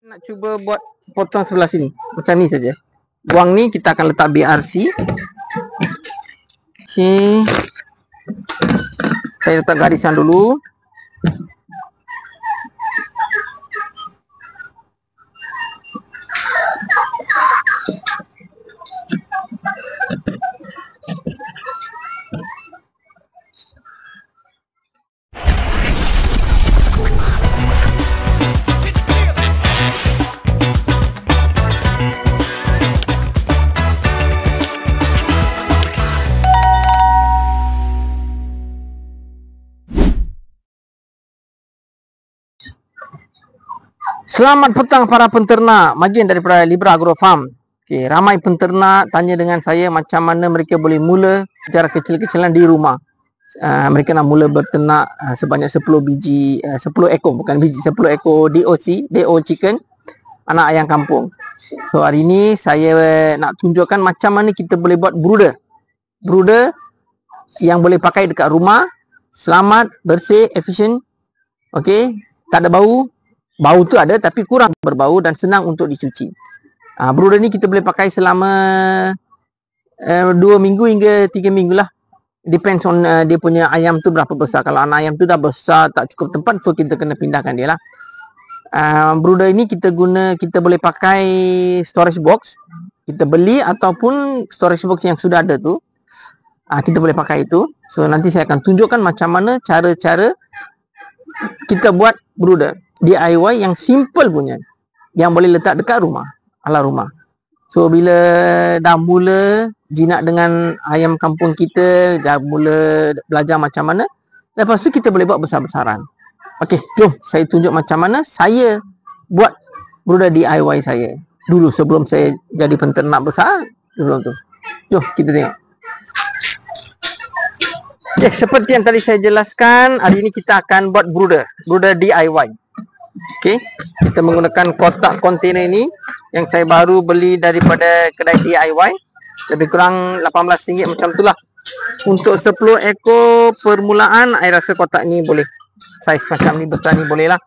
Nak cuba buat potong sebelah sini. Macam ni saja. Buang ni kita akan letak BRC. Okey. Saya letak garisan dulu. Selamat petang para penternak, Majin daripada Libra Agro Farm. Okay, ramai penternak tanya dengan saya macam mana mereka boleh mula secara kecil-kecilan di rumah. Mereka nak mula berternak sebanyak 10 biji, 10 ekor, bukan biji, 10 ekor DOC, DO chicken, anak ayam kampung. So hari ini saya nak tunjukkan macam mana kita boleh buat brooder. Brooder yang boleh pakai dekat rumah, selamat, bersih, efisien. Okey, tak ada bau. Bau tu ada tapi kurang berbau dan senang untuk dicuci. Brooder ni kita boleh pakai selama 2 minggu hingga 3 minggu lah. Depends on dia punya ayam tu berapa besar. Kalau anak ayam tu dah besar, tak cukup tempat, so kita kena pindahkan dia lah. Brooder ini kita boleh pakai storage box. Kita beli ataupun storage box yang sudah ada tu. Kita boleh pakai itu. So nanti saya akan tunjukkan macam mana cara-cara kita buat brooder DIY yang simple punya, yang boleh letak dekat rumah, ala rumah. So bila dah mula jinak dengan ayam kampung kita, dah mula belajar macam mana, lepas tu kita boleh buat besar-besaran. Okey, jom saya tunjuk macam mana saya buat brooder DIY saya dulu sebelum saya jadi penternak besar dulu tu. Jom kita tengok. Okay, seperti yang tadi saya jelaskan, hari ini kita akan buat brooder DIY. Okey, kita menggunakan kotak kontainer ini yang saya baru beli daripada kedai DIY. Lebih kurang RM18 macam itulah. Untuk 10 ekor permulaan, saya rasa kotak ni boleh. Saiz macam ni, besar ni boleh lah.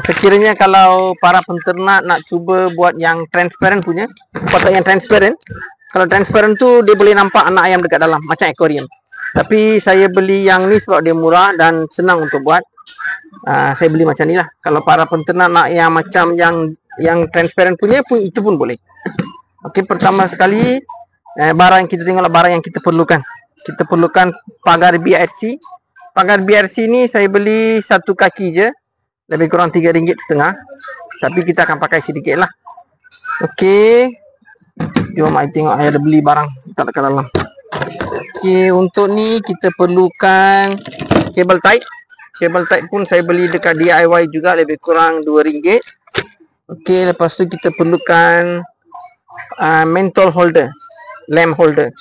Sekiranya kalau para penternak nak cuba buat yang transparent punya, kotak yang transparent. Kalau transparent tu dia boleh nampak anak ayam dekat dalam, macam aquarium. Tapi saya beli yang ni sebab dia murah dan senang untuk buat. Saya beli macam ni lah. Kalau para penternak nak yang macam yang transparent punya pun, itu pun boleh. Okey, pertama sekali barang yang kita tengoklah barang yang kita perlukan. Kita perlukan pagar BRC. Pagar BRC ni saya beli satu kaki je, lebih kurang RM3.50. Tapi kita akan pakai sedikit lah. Okey, jom saya tengok saya ada beli barang tak dekat dalam. Okey, untuk ni kita perlukan kabel tight. Kabel tight pun saya beli dekat DIY juga, lebih kurang RM2. Okey, lepas tu kita perlukan mentol holder, lamp holder.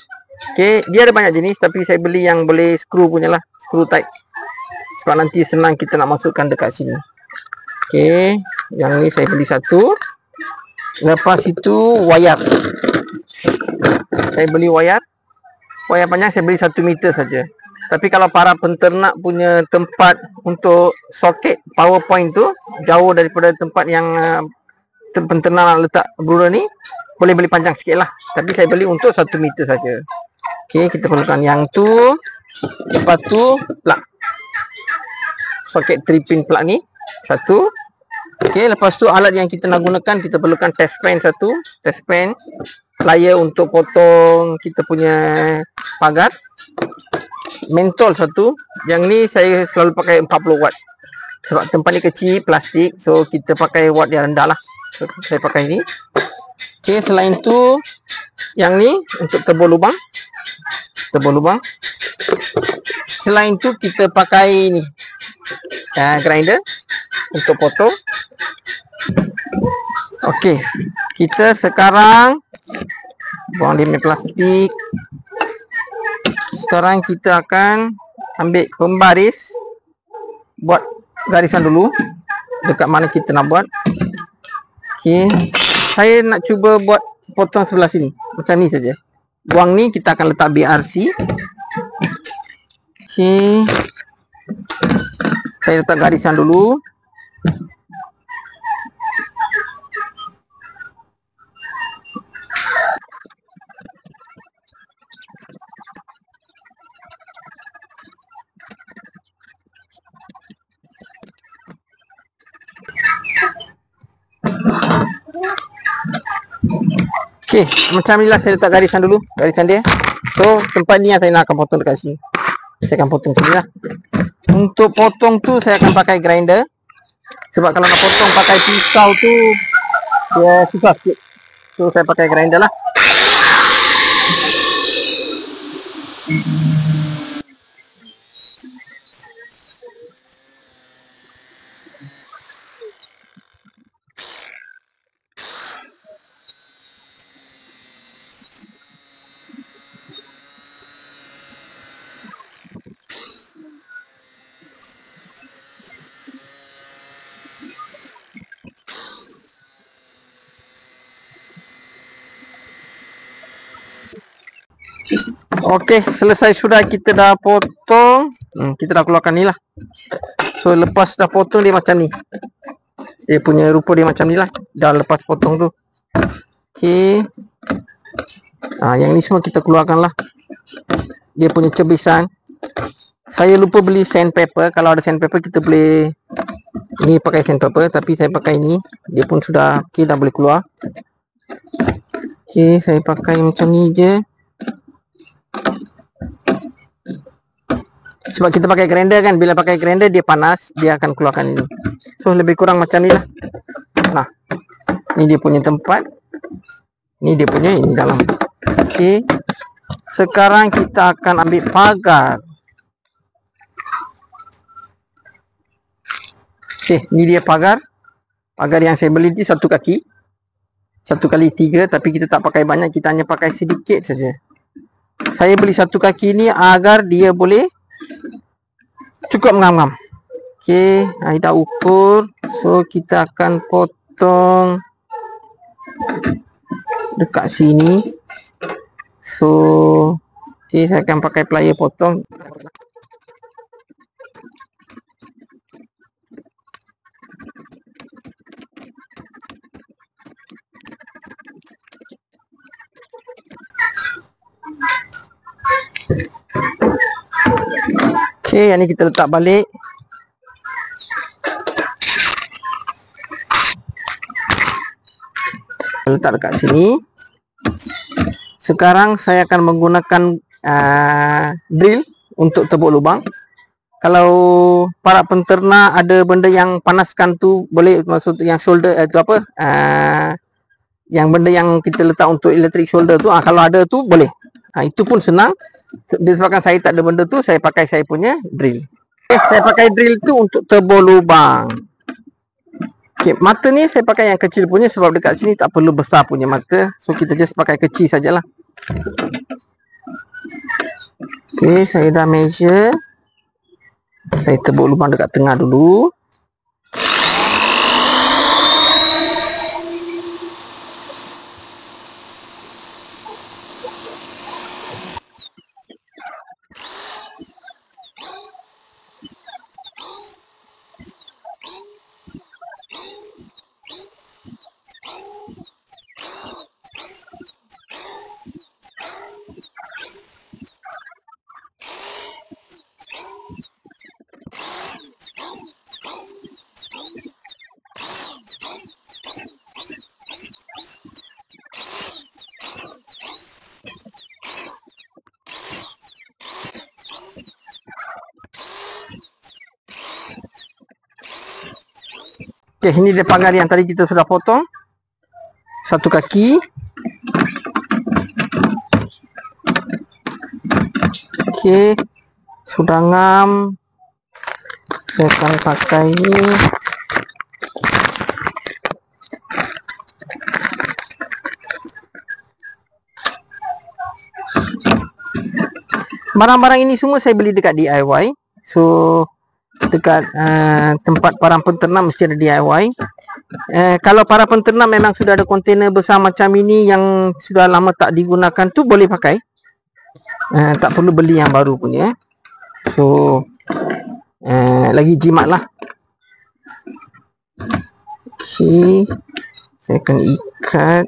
Okey, dia ada banyak jenis tapi saya beli yang boleh screw punya lah, screw tight. Sebab nanti senang kita nak masukkan dekat sini. Okey, yang ni saya beli satu. Lepas itu wayar. Saya beli wayar. Wayar panjang saya beli 1 meter saja. Tapi kalau para penternak punya tempat untuk soket power point tu jauh daripada tempat yang penternak nak letak brooder ni, boleh beli panjang sikit lah. Tapi saya beli untuk 1 meter saja. Okey, kita perlukan yang tu. Lepas tu plug, soket 3 pin plug ni satu. Okey, lepas tu alat yang kita nak gunakan, kita perlukan test pan satu, test pan, plier untuk potong kita punya pagar, mentol satu. Yang ni saya selalu pakai 40 watt sebab tempat ni kecil, plastik, so kita pakai watt yang rendah lah. So saya pakai ni. Okey, selain tu yang ni untuk tebal lubang. Selain tu kita pakai ni grinder untuk potong. Okey, kita sekarang buang dia punya plastik. Sekarang kita akan ambil pembaris, buat garisan dulu dekat mana kita nak buat. Okey, saya nak cuba buat potong sebelah sini macam ni saja. Buang ni kita akan letak BRC. Okey, saya letak garisan dulu. Okey, macam inilah saya letak garisan dulu, garisan dia. So, tempat ni yang saya nak akan potong dekat sini. Saya akan potong sini lah. Untuk potong tu saya akan pakai grinder. Sebab kalau nak potong pakai pisau tu dia susah sikit. So, saya pakai grinder lah. Okey, selesai sudah, kita dah potong. Kita dah keluarkan ni lah. So, lepas dah potong dia macam ni. Dia punya rupa dia macam ni lah. Dah lepas potong tu. Okey. Yang ni semua kita keluarkan lah. Dia punya cebisan. Saya lupa beli sandpaper. Kalau ada sandpaper kita boleh ni pakai sandpaper. Tapi saya pakai ni. Dia pun sudah okey, dah boleh keluar. Okey, saya pakai macam ni je. Sebab kita pakai grinder kan, bila pakai grinder dia panas, dia akan keluarkan ini. So lebih kurang macam ni lah. Nah, ni dia punya tempat. Ni dia punya ini dalam. Okey. Sekarang kita akan ambil pagar. Okey, ni dia pagar. Pagar yang saya beli ni satu kaki. 1x3, tapi kita tak pakai banyak, kita hanya pakai sedikit saja. Saya beli satu kaki ni agar dia boleh cukup mengam-ngam. Okey, saya dah ukur. So kita akan potong dekat sini. So okey, saya akan pakai plier potong. Okey, yang ni kita letak balik. Letak dekat sini. Sekarang saya akan menggunakan drill untuk tebuk lubang. Kalau para penternak ada benda yang panaskan tu boleh, maksud yang shoulder tu apa? Yang benda yang kita letak untuk electric shoulder tu, kalau ada tu boleh. Itu pun senang. Disebabkan saya tak ada benda tu, saya pakai saya punya drill. Saya pakai drill tu untuk tebuk lubang. Okay, mata ni saya pakai yang kecil punya sebab dekat sini tak perlu besar punya mata. So kita just pakai kecil sajalah. Okay, saya dah measure. Saya tebuk lubang dekat tengah dulu. Okay, ini dia pagar yang tadi kita sudah potong. Satu kaki. Okay, sudah ngam. Saya akan pakai ini. Barang-barang ini semua saya beli dekat DIY. So dekat tempat para penternak mesti ada DIY. Kalau para penternak memang sudah ada kontainer besar macam ini yang sudah lama tak digunakan tu boleh pakai. Tak perlu beli yang baru punya. So lagi jimat lah. Okay, saya akan ikat.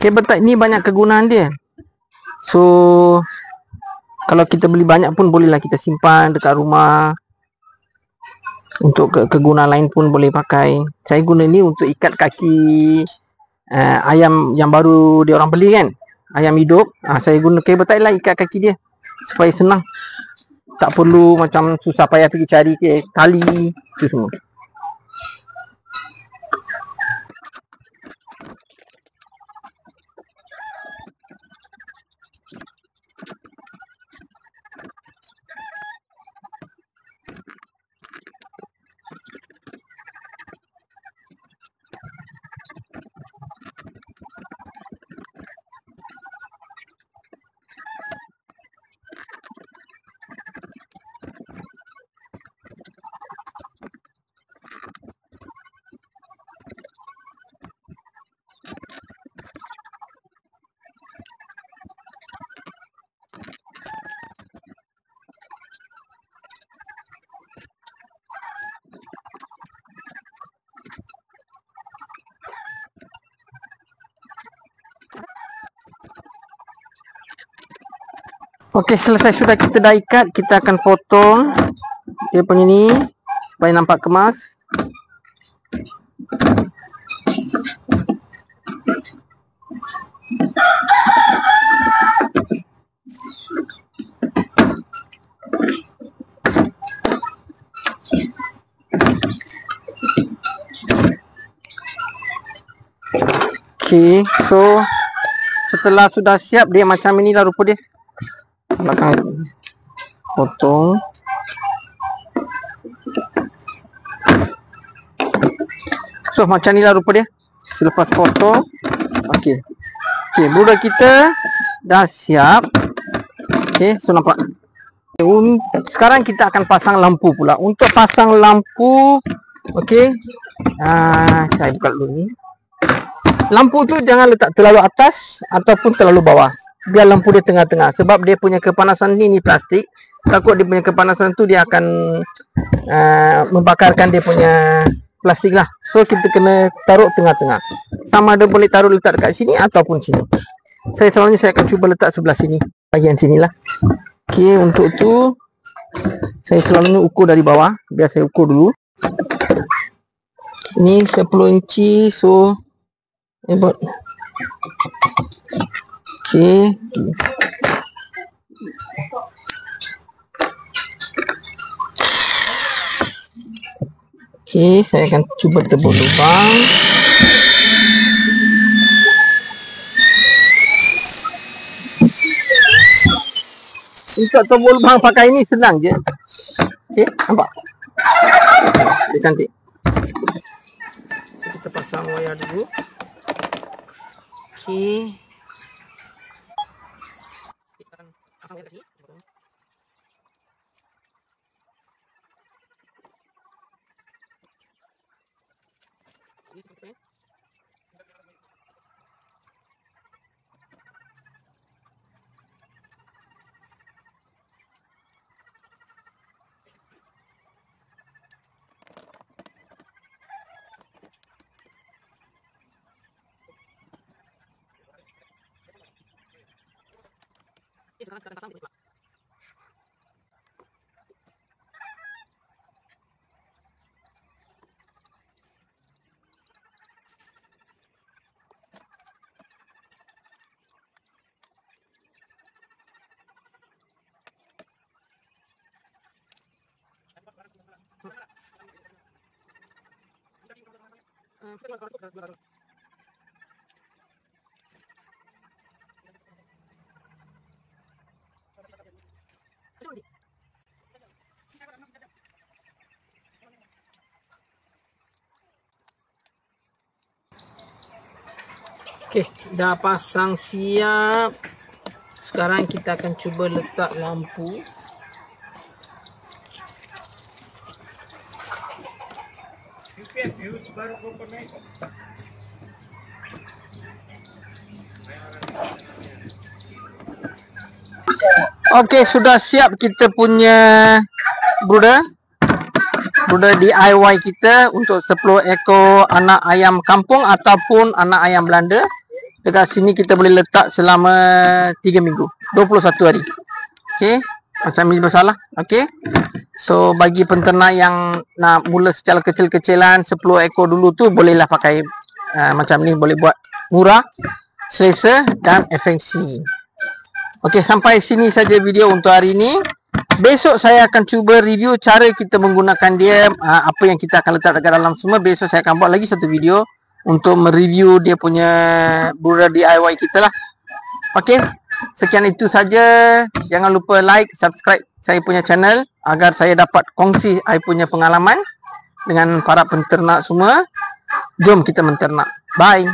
Kabel type ni banyak kegunaan dia. So kalau kita beli banyak pun bolehlah kita simpan dekat rumah. Untuk kegunaan lain pun boleh pakai. Saya guna ni untuk ikat kaki ayam yang baru dia orang beli kan. Ayam hidup. Saya guna kabel type lah ikat kaki dia. Supaya senang. Tak perlu macam susah payah pergi cari tali. Itu semua. Okey, selesai sudah kita dah ikat, kita akan potong dia punya ni supaya nampak kemas. Okey, so setelah sudah siap dia macam inilah rupa dia. Belakang potong. So macam ni lah rupa dia selepas potong. Okey. Okey, brooder kita dah siap. Okey, so nampak. Sekarang kita akan pasang lampu pula. Untuk pasang lampu, okey. Saya buka dulu ni. Lampu tu jangan letak terlalu atas ataupun terlalu bawah. Biar lampu dia tengah-tengah. Sebab dia punya kepanasan ni plastik. Takut dia punya kepanasan tu dia akan membakarkan dia punya plastik lah. So kita kena taruh tengah-tengah. Sama ada boleh taruh letak dekat sini ataupun sini. Saya akan cuba letak sebelah sini. Bahagian sini lah. Okey, untuk tu saya selalunya ukur dari bawah. Biar saya ukur dulu. Ni 10 inci. So buat. Okey. Okey, saya akan cuba tebuk lubang. Untuk tebuk lubang pakai ini senang je. Okey, nampak? Dia cantik. Kita pasang wayar dulu. Okey. Kita akan pasang wayar kat sini. Sekarang kita akan pasang dia. Okey, dah pasang siap. Sekarang kita akan cuba letak lampu. Okey, sudah siap kita punya brooder DIY kita untuk 10 ekor anak ayam kampung ataupun anak ayam Belanda. Dekat sini kita boleh letak selama 3 minggu, 21 hari. Okey, macam ni bersalah. Okey, so bagi penternak yang nak mula secara kecil-kecilan 10 ekor dulu tu, bolehlah pakai macam ni. Boleh buat murah, selesa dan efisien. Okey, sampai sini saja video untuk hari ini. Besok saya akan cuba review cara kita menggunakan dia, apa yang kita akan letak dekat dalam semua. Besok saya akan buat lagi satu video untuk mereview dia punya brooder DIY kita lah. Okey, sekian itu saja. Jangan lupa like, subscribe saya punya channel agar saya dapat kongsi saya punya pengalaman dengan para penternak semua. Jom kita menternak. Bye.